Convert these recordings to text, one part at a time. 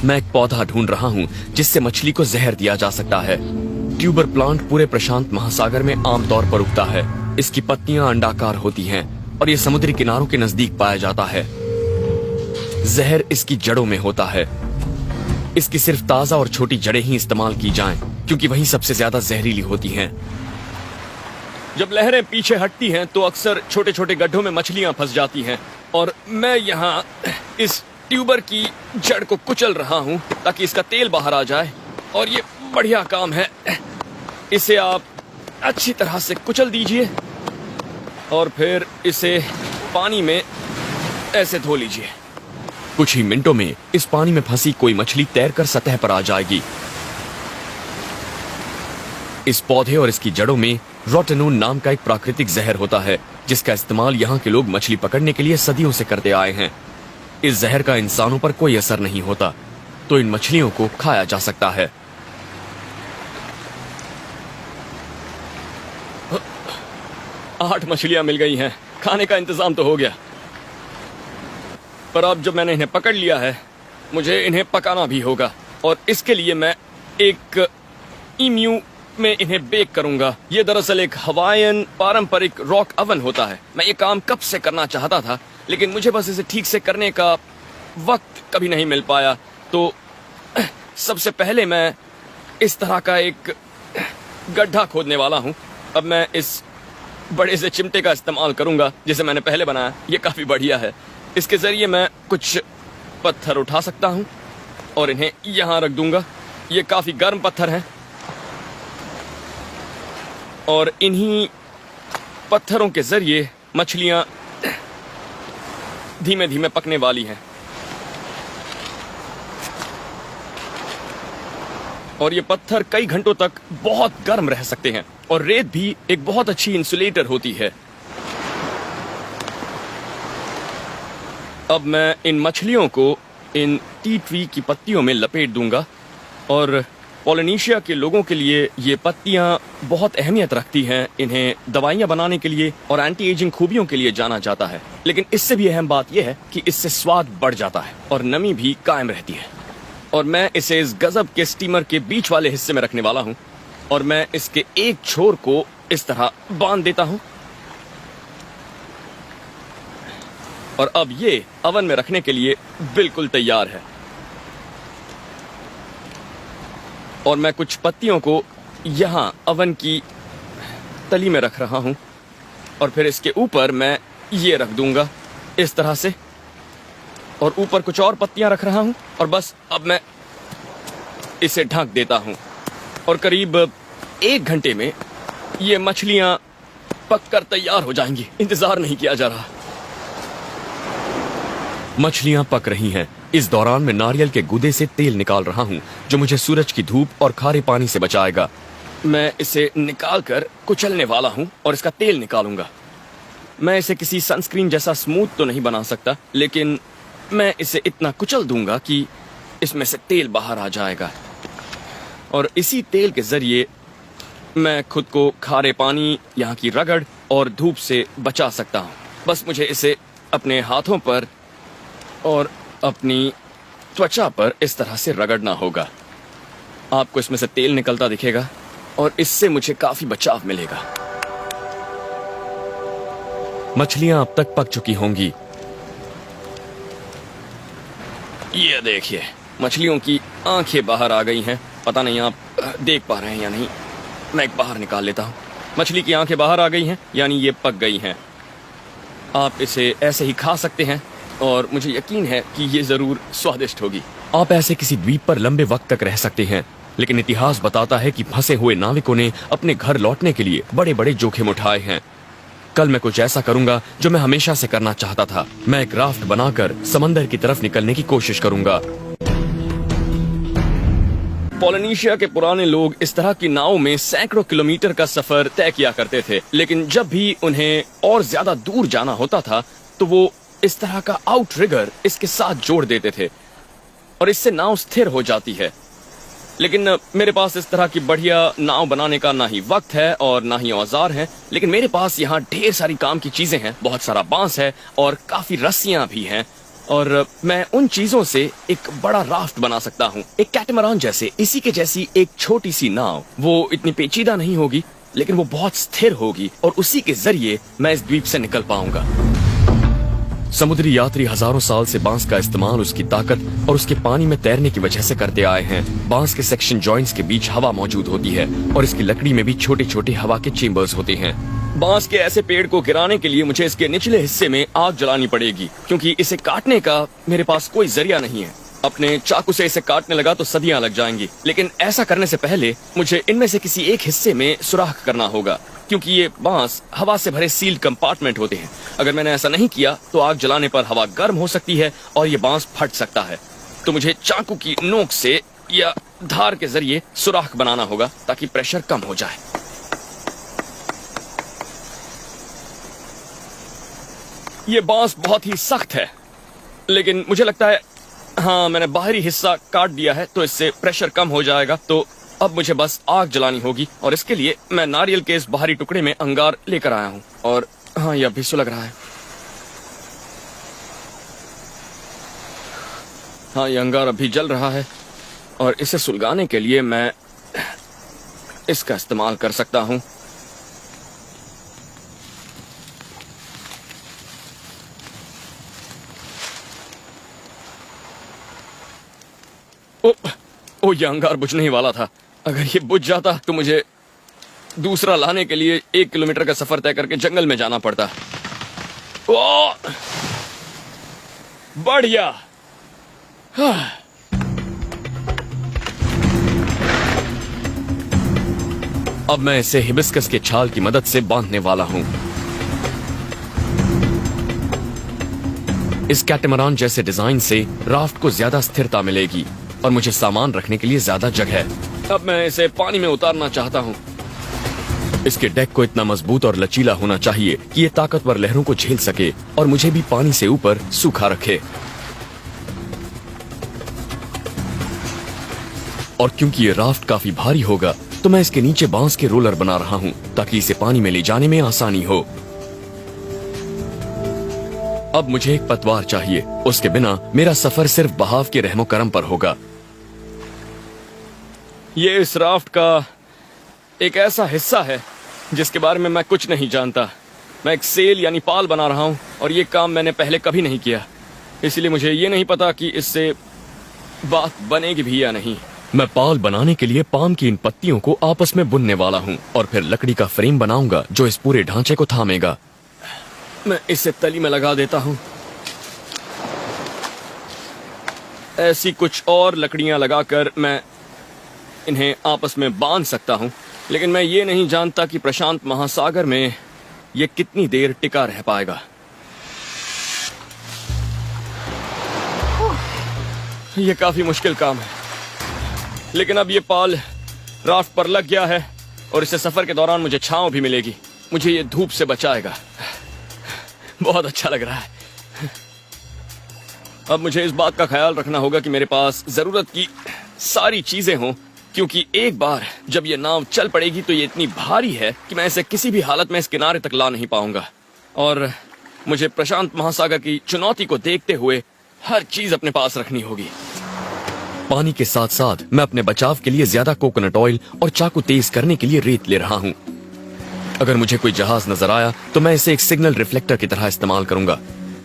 मैं एक पौधा ढूंढ रहा हूँ जिससे मछली को जहर दिया जा सकता है। ट्यूबर प्लांट पूरे प्रशांत महासागर में आमतौर पर उगता है। इसकी पत्तियां अंडाकार होती हैं और ये समुद्री किनारों के नजदीक पाया जाता है। जहर इसकी जड़ों में होता है। इसकी सिर्फ ताजा और छोटी जड़ें ही इस्तेमाल की जाएं, क्योंकि वही सबसे ज्यादा जहरीली होती हैं। जब लहरें पीछे हटती हैं तो अक्सर छोटे छोटे गड्ढों में मछलियां फंस जाती हैं और मैं यहाँ इस ट्यूबर की जड़ को कुचल रहा हूँ ताकि इसका तेल बाहर आ जाए। और ये बढ़िया काम है। इसे आप अच्छी तरह से कुचल दीजिए और फिर इसे पानी में ऐसे धो लीजिए। कुछ ही मिनटों में इस पानी में फंसी कोई मछली तैरकर सतह पर आ जाएगी। इस पौधे और इसकी जड़ों में रोटेनोन नाम का एक प्राकृतिक जहर होता है, जिसका इस्तेमाल यहाँ के लोग मछली पकड़ने के लिए सदियों से करते आए हैं। इस जहर का इंसानों पर कोई असर नहीं होता, तो इन मछलियों को खाया जा सकता है। आठ मछलियां मिल गई हैं। खाने का इंतजाम तो हो गया, पर अब जब मैंने इन्हें पकड़ लिया है, मुझे इन्हें पकाना भी होगा। और इसके लिए मैं एक ईम्यू में इन्हें बेक करूंगा। ये दरअसल एक हवाईयन पारंपरिक रॉक ओवन होता है। मैं ये काम कब से करना चाहता था, लेकिन मुझे बस इसे ठीक से करने का वक्त कभी नहीं मिल पाया। तो सबसे पहले मैं इस तरह का एक गड्ढा खोदने वाला हूँ। अब मैं इस बड़े से चिमटे का इस्तेमाल करूंगा जिसे मैंने पहले बनाया। ये काफी बढ़िया है। इसके जरिए मैं कुछ पत्थर उठा सकता हूँ और इन्हें यहाँ रख दूंगा। ये काफी गर्म पत्थर हैं और इन्हीं पत्थरों के जरिए मछलियां धीमे धीमे पकने वाली हैं। और ये पत्थर कई घंटों तक बहुत गर्म रह सकते हैं और रेत भी एक बहुत अच्छी इंसुलेटर होती है। अब मैं इन मछलियों को इन टी ट्री की पत्तियों में लपेट दूंगा। और पोलिनेशिया के लोगों के लिए ये पत्तियां बहुत अहमियत रखती हैं। इन्हें दवाइयां बनाने के लिए और एंटी एजिंग खूबियों के लिए जाना जाता है। लेकिन इससे भी अहम बात यह है कि इससे स्वाद बढ़ जाता है और नमी भी कायम रहती है। और मैं इसे इस गजब के स्टीमर के बीच वाले हिस्से में रखने वाला हूं और मैं इसके एक छोर को इस तरह बांध देता हूं। और अब ये ओवन में रखने के लिए बिल्कुल तैयार है। और मैं कुछ पत्तियों को यहां ओवन की तली में रख रहा हूं और फिर इसके ऊपर मैं ये रख दूंगा इस तरह से। और ऊपर कुछ और पत्तियां रख रहा हूं और बस अब मैं इसे ढक देता हूं। और करीब 1 घंटे में ये मछलियां पककर तैयार हो जाएंगी। इंतजार नहीं किया जा रहा। मछलियां पक रही हैं। इस दौरान मैं नारियल के गूदे से तेल निकाल रहा हूं, जो मुझे सूरज की धूप और खारे पानी से बचाएगा। मैं इसे निकालकर कुचलने वाला हूं और इसका तेल निकालूंगा। मैं इसे किसी सनस्क्रीन जैसा स्मूथ तो नहीं बना सकता, लेकिन मैं इसे इतना कुचल दूंगा कि इसमें से तेल बाहर आ जाएगा। और इसी तेल के जरिए मैं खुद को खारे पानी, यहाँ की रगड़ और धूप से बचा सकता हूँ। बस मुझे इसे अपने हाथों पर और अपनी त्वचा पर इस तरह से रगड़ना होगा। आपको इसमें से तेल निकलता दिखेगा और इससे मुझे काफी बचाव मिलेगा। मछलियां अब तक पक चुकी होंगी। ये देखिए, मछलियों की आंखें बाहर आ गई हैं। पता नहीं आप देख पा रहे हैं या नहीं। मैं एक बाहर निकाल लेता हूं। मछली की आंखें बाहर आ गई हैं, यानी ये पक गई हैं। आप इसे ऐसे ही खा सकते हैं और मुझे यकीन है कि ये जरूर स्वादिष्ट होगी। आप ऐसे किसी द्वीप पर लंबे वक्त तक रह सकते हैं, लेकिन इतिहास बताता है कि फंसे हुए नाविकों ने अपने घर लौटने के लिए बड़े बड़े जोखिम उठाए हैं। कल मैं कुछ ऐसा करूंगा जो मैं हमेशा से करना चाहता था। मैं एक राफ्ट बनाकर समंदर की तरफ निकलने की कोशिश करूंगा। पोलिनेशिया के पुराने लोग इस तरह की नावों में सैकड़ों किलोमीटर का सफर तय किया करते थे, लेकिन जब भी उन्हें और ज्यादा दूर जाना होता था तो वो इस तरह का आउटरिगर इसके साथ जोड़ देते थे और इससे नाव स्थिर हो जाती है। लेकिन मेरे पास इस तरह की बढ़िया नाव बनाने का ना ही वक्त है और ना ही औजार हैं, लेकिन मेरे पास यहाँ ढेर सारी काम की चीजें हैं। बहुत सारा बांस है और काफी रस्सियां भी हैं और मैं उन चीजों से एक बड़ा राफ्ट बना सकता हूँ, एक कैटमरान जैसे, इसी के जैसी एक छोटी सी नाव। वो इतनी पेचीदा नहीं होगी, लेकिन वो बहुत स्थिर होगी और उसी के जरिए मैं इस द्वीप से निकल पाऊंगा। समुद्री यात्री हजारों साल से बांस का इस्तेमाल उसकी ताकत और उसके पानी में तैरने की वजह से करते आए हैं। बांस के सेक्शन जॉइंट्स के बीच हवा मौजूद होती है और इसकी लकड़ी में भी छोटे छोटे हवा के चेम्बर्स होते हैं। बांस के ऐसे पेड़ को गिराने के लिए मुझे इसके निचले हिस्से में आग जलानी पड़ेगी, क्योंकि इसे काटने का मेरे पास कोई जरिया नहीं है। अपने चाकू से इसे काटने लगा तो सदियां लग जाएंगी, लेकिन ऐसा करने से पहले मुझे इनमें से किसी एक हिस्से में सुराख करना होगा, क्योंकि ये बांस हवा से भरे सील्ड कंपार्टमेंट होते हैं। अगर मैंने ऐसा नहीं किया तो आग जलाने पर हवा गर्म हो सकती है और ये बांस फट सकता है। तो मुझे चाकू की नोक से या धार के जरिए सुराख बनाना होगा ताकि प्रेशर कम हो जाए। ये बांस बहुत ही सख्त है, लेकिन मुझे लगता है हाँ, मैंने बाहरी हिस्सा काट दिया है तो इससे प्रेशर कम हो जाएगा। तो अब मुझे बस आग जलानी होगी और इसके लिए मैं नारियल के इस बाहरी टुकड़े में अंगार लेकर आया हूँ। और हाँ, यह अभी सुलग रहा है। हाँ, यह अंगार अभी जल रहा है और इसे सुलगाने के लिए मैं इसका इस्तेमाल कर सकता हूँ। ओ, यह अंगार बुझने ही वाला था। अगर ये बुझ जाता तो मुझे दूसरा लाने के लिए 1 किलोमीटर का सफर तय करके जंगल में जाना पड़ता। ओ, बढ़िया। अब मैं इसे हिबिस्कस के छाल की मदद से बांधने वाला हूं। इस कैटमरान जैसे डिजाइन से राफ्ट को ज्यादा स्थिरता मिलेगी और मुझे सामान रखने के लिए ज्यादा जगह। अब मैं इसे पानी में उतारना चाहता हूँ। इसके डेक को इतना मजबूत और लचीला होना चाहिए कि ये ताकतवर लहरों को झेल सके और मुझे भी पानी से ऊपर सूखा रखे। और क्योंकि ये राफ्ट काफी भारी होगा तो मैं इसके नीचे बांस के रोलर बना रहा हूँ ताकि इसे पानी में ले जाने में आसानी हो। अब मुझे एक पतवार चाहिए, उसके बिना मेरा सफर सिर्फ बहाव के रहमो करम पर होगा। ये इस राफ्ट का एक ऐसा हिस्सा है जिसके बारे में मैं कुछ नहीं जानता। मैं एक सेल यानी पाल बना रहा हूँ और ये काम मैंने पहले कभी नहीं किया, इसलिए मुझे ये नहीं पता कि इससे बात बनेगी भी या नहीं। मैं पाल बनाने के लिए पाम की इन पत्तियों को आपस में बुनने वाला हूँ और फिर लकड़ी का फ्रेम बनाऊंगा जो इस पूरे ढांचे को थामेगा। मैं इसे तली में लगा देता हूँ। ऐसी कुछ और लकड़ियां लगाकर मैं इन्हें आपस में बांध सकता हूँ, लेकिन मैं ये नहीं जानता कि प्रशांत महासागर में ये कितनी देर टिका रह पाएगा। ये काफी मुश्किल काम है, लेकिन अब ये पाल राफ्ट पर लग गया है और इससे सफर के दौरान मुझे छांव भी मिलेगी। मुझे ये धूप से बचाएगा। बहुत अच्छा लग रहा है। अब मुझे इस बात का ख्याल रखना होगा कि मेरे पास जरूरत की सारी चीजें हों, क्योंकि एक बार जब ये नाव चल पड़ेगी तो ये इतनी भारी है कि मैं इसे किसी भी हालत में इस किनारे तक ला नहीं पाऊंगा। और मुझे प्रशांत महासागर की चुनौती को देखते हुए हर चीज अपने पास रखनी होगी। पानी के साथ साथ मैं अपने बचाव के लिए ज्यादा कोकोनट ऑयल और चाकू तेज करने के लिए रेत ले रहा हूँ। अगर मुझे कोई जहाज नजर आया तो मैं इसे एक सिग्नल रिफ्लेक्टर की तरह इस्तेमाल करूंगा।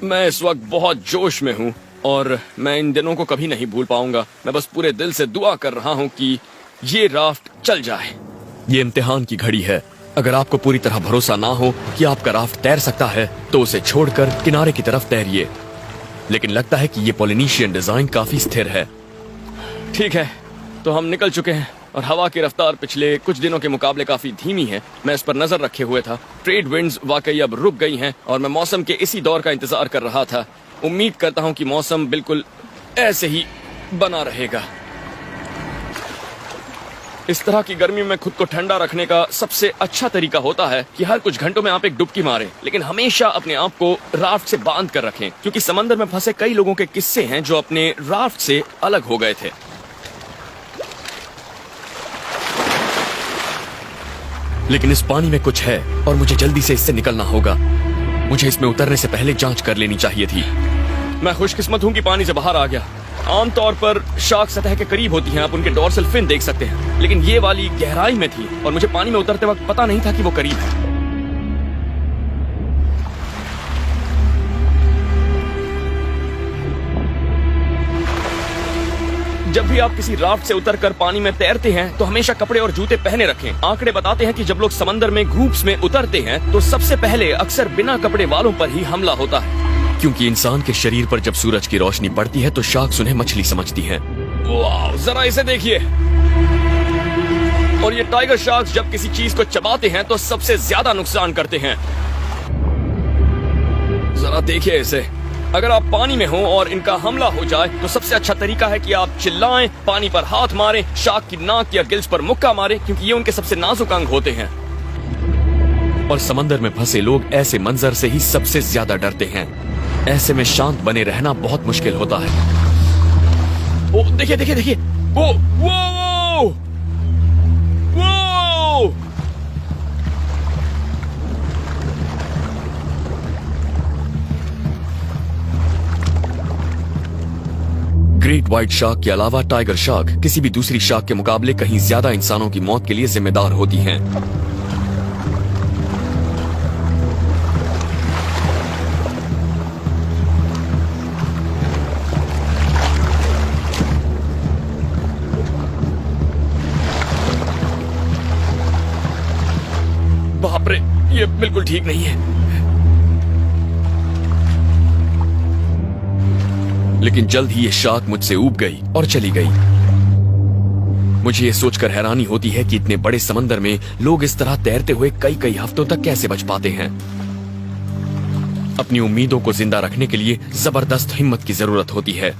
मैं इस वक्त बहुत जोश में हूँ और मैं इन दिनों को कभी नहीं भूल पाऊंगा। मैं बस पूरे दिल से दुआ कर रहा हूँ कि ये राफ्ट चल जाए। ये इम्तिहान की घड़ी है। अगर आपको पूरी तरह भरोसा ना हो कि आपका राफ्ट तैर सकता है तो उसे छोड़कर किनारे की तरफ तैरिए। लेकिन लगता है कि ये पोलिनेशियन डिजाइन काफी स्थिर है। ठीक है, तो हम निकल चुके हैं और हवा की रफ्तार पिछले कुछ दिनों के मुकाबले काफी धीमी है। मैं इस पर नजर रखे हुए था। ट्रेड विंड्स वाकई अब रुक गई हैं और मैं मौसम के इसी दौर का इंतजार कर रहा था। उम्मीद करता हूं कि मौसम बिल्कुल ऐसे ही बना रहेगा। इस तरह की गर्मी में खुद को ठंडा रखने का सबसे अच्छा तरीका होता है कि हर कुछ घंटों में आप एक डुबकी मारें, लेकिन हमेशा अपने आप को राफ्ट से बांध कर रखें, क्योंकि समंदर में फंसे कई लोगों के किस्से हैं जो अपने राफ्ट से अलग हो गए थे। लेकिन इस पानी में कुछ है और मुझे जल्दी से इससे निकलना होगा। मुझे इसमें उतरने से पहले जांच कर लेनी चाहिए थी। मैं खुशकिस्मत हूँ कि पानी से बाहर आ गया। आमतौर पर शार्क सतह के करीब होती हैं, आप उनके डोर्सल फिन देख सकते हैं, लेकिन ये वाली गहराई में थी और मुझे पानी में उतरते वक्त पता नहीं था कि वो करीब है। जब भी आप किसी राफ्ट से उतरकर पानी में तैरते हैं तो हमेशा कपड़े और जूते पहने रखें। आंकड़े बताते हैं कि जब लोग समंदर में ग्रुप्स में उतरते हैं तो सबसे पहले अक्सर बिना कपड़े वालों पर ही हमला होता है, क्योंकि इंसान के शरीर पर जब सूरज की रोशनी पड़ती है तो शार्क्स उन्हें मछली समझती हैं। वाह, जरा इसे देखिए। और ये टाइगर शार्क्स जब किसी चीज को चबाते हैं तो सबसे ज्यादा नुकसान करते हैं। जरा देखिए इसे। अगर आप पानी में हो और इनका हमला हो जाए तो सबसे अच्छा तरीका है कि आप चिल्लाएं, पानी पर हाथ मारें, शार्क की नाक या गिल्स पर मुक्का मारें, क्योंकि ये उनके सबसे नाजुक अंग होते हैं। और समंदर में फंसे लोग ऐसे मंजर से ही सबसे ज्यादा डरते हैं। ऐसे में शांत बने रहना बहुत मुश्किल होता है। ओ देखिए देखिए देखिए, वो वो वो ग्रेट व्हाइट शार्क के अलावा टाइगर शार्क किसी भी दूसरी शार्क के मुकाबले कहीं ज्यादा इंसानों की मौत के लिए जिम्मेदार होती हैं। बाप रे, ये बिल्कुल ठीक नहीं है। लेकिन जल्द ही ये शार्क मुझसे ऊब गई और चली गई। मुझे ये सोचकर हैरानी होती है कि इतने बड़े समंदर में लोग इस तरह तैरते हुए कई कई हफ्तों तक कैसे बच पाते हैं। अपनी उम्मीदों को जिंदा रखने के लिए जबरदस्त हिम्मत की जरूरत होती है।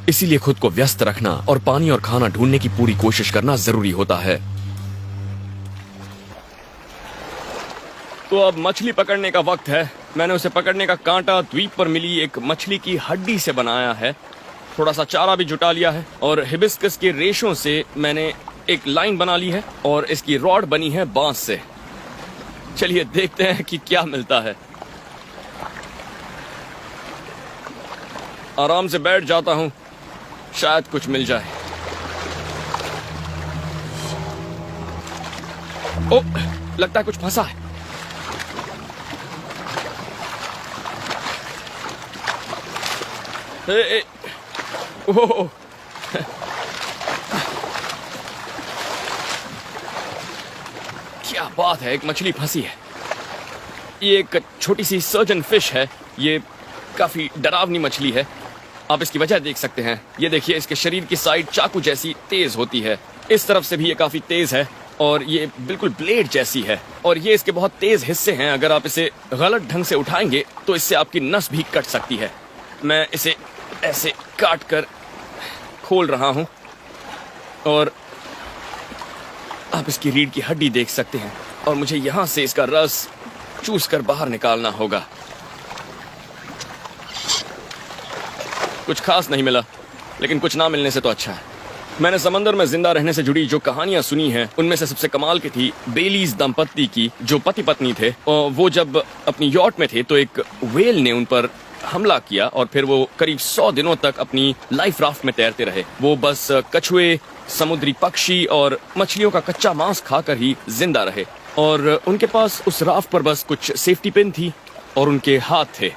इसीलिए खुद को व्यस्त रखना और पानी और खाना ढूंढने की पूरी कोशिश करना जरूरी होता है। तो अब मछली पकड़ने का वक्त है। मैंने उसे पकड़ने का कांटा द्वीप पर मिली एक मछली की हड्डी से बनाया है। थोड़ा सा चारा भी जुटा लिया है और हिबिस्कस के रेशों से मैंने एक लाइन बना ली है और इसकी रॉड बनी है बांस से। चलिए देखते हैं कि क्या मिलता है। आराम से बैठ जाता हूं, शायद कुछ मिल जाए। ओ, लगता है कुछ फंसा है। ओह, क्या बात है, एक मछली फंसी है। ये एक छोटी सी सर्जन फिश है। ये काफी डरावनी मछली है। आप इसकी वजह देख सकते हैं। ये देखिए, इसके शरीर की साइड चाकू जैसी तेज होती है। इस तरफ से भी ये काफी तेज है और ये बिल्कुल ब्लेड जैसी है। और ये इसके बहुत तेज हिस्से हैं। अगर आप इसे गलत ढंग से उठाएंगे तो इससे आपकी नस भी कट सकती है। मैं इसे ऐसे काट कर खोल रहा हूं और आप इसकी रीढ़ की हड्डी देख सकते हैं और मुझे यहां से इसका रस चूस कर बाहर निकालना होगा। कुछ खास नहीं मिला, लेकिन कुछ ना मिलने से तो अच्छा है। मैंने समंदर में जिंदा रहने से जुड़ी जो कहानियां सुनी हैं, उनमें से सबसे कमाल की थी बेलीज दंपत्ति की, जो पति पत्नी थे। और वो जब अपनी यॉट में थे तो एक व्हेल ने उन पर हमला किया और फिर वो करीब 100 दिनों तक अपनी लाइफ राफ्ट में तैरते रहे। वो बस कछुए, समुद्री पक्षी और मछलियों का कच्चा मांस खाकर ही जिंदा रहे। और उनके पास उस राफ्ट पर बस कुछ सेफ्टी पिन थी और उनके हाथ थे।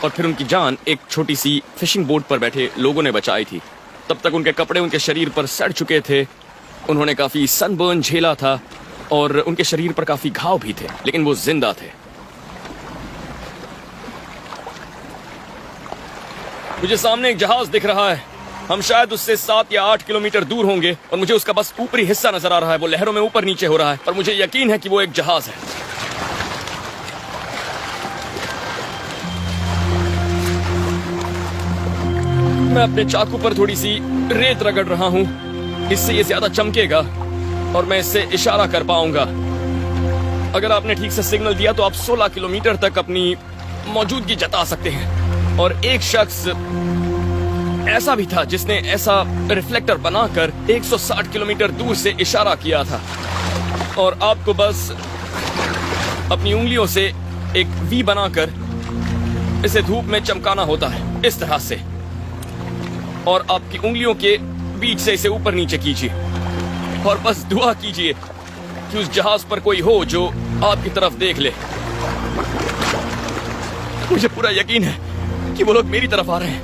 और फिर उनकी जान एक छोटी सी फिशिंग बोट पर बैठे लोगों ने बचाई थी। तब तक उनके कपड़े उनके शरीर पर सड़ चुके थे। उन्होंने काफी सनबर्न झेला था और उनके शरीर पर काफी घाव भी थे, लेकिन वो जिंदा थे। मुझे सामने एक जहाज दिख रहा है। हम शायद उससे 7 या 8 किलोमीटर दूर होंगे और मुझे उसका बस ऊपरी हिस्सा नजर आ रहा है। वो लहरों में ऊपर नीचे हो रहा है और मुझे यकीन है कि वो एक जहाज है। मैं अपने चाकू पर थोड़ी सी रेत रगड़ रहा हूं। इससे ये ज्यादा चमकेगा और मैं इससे इशारा कर पाऊंगा। अगर आपने ठीक से सिग्नल दिया तो आप 16 किलोमीटर तक अपनी मौजूदगी जता सकते हैं। और एक शख्स ऐसा भी था जिसने ऐसा रिफ्लेक्टर बनाकर 160 किलोमीटर दूर से इशारा किया था। और आपको बस अपनी उंगलियों से एक वी बनाकर इसे धूप में चमकाना होता है इस तरह से, और आपकी उंगलियों के बीच से इसे ऊपर नीचे कीजिए और बस दुआ कीजिए कि उस जहाज पर कोई हो जो आपकी तरफ देख ले। मुझे पूरा यकीन है कि वो लोग मेरी तरफ आ रहे हैं।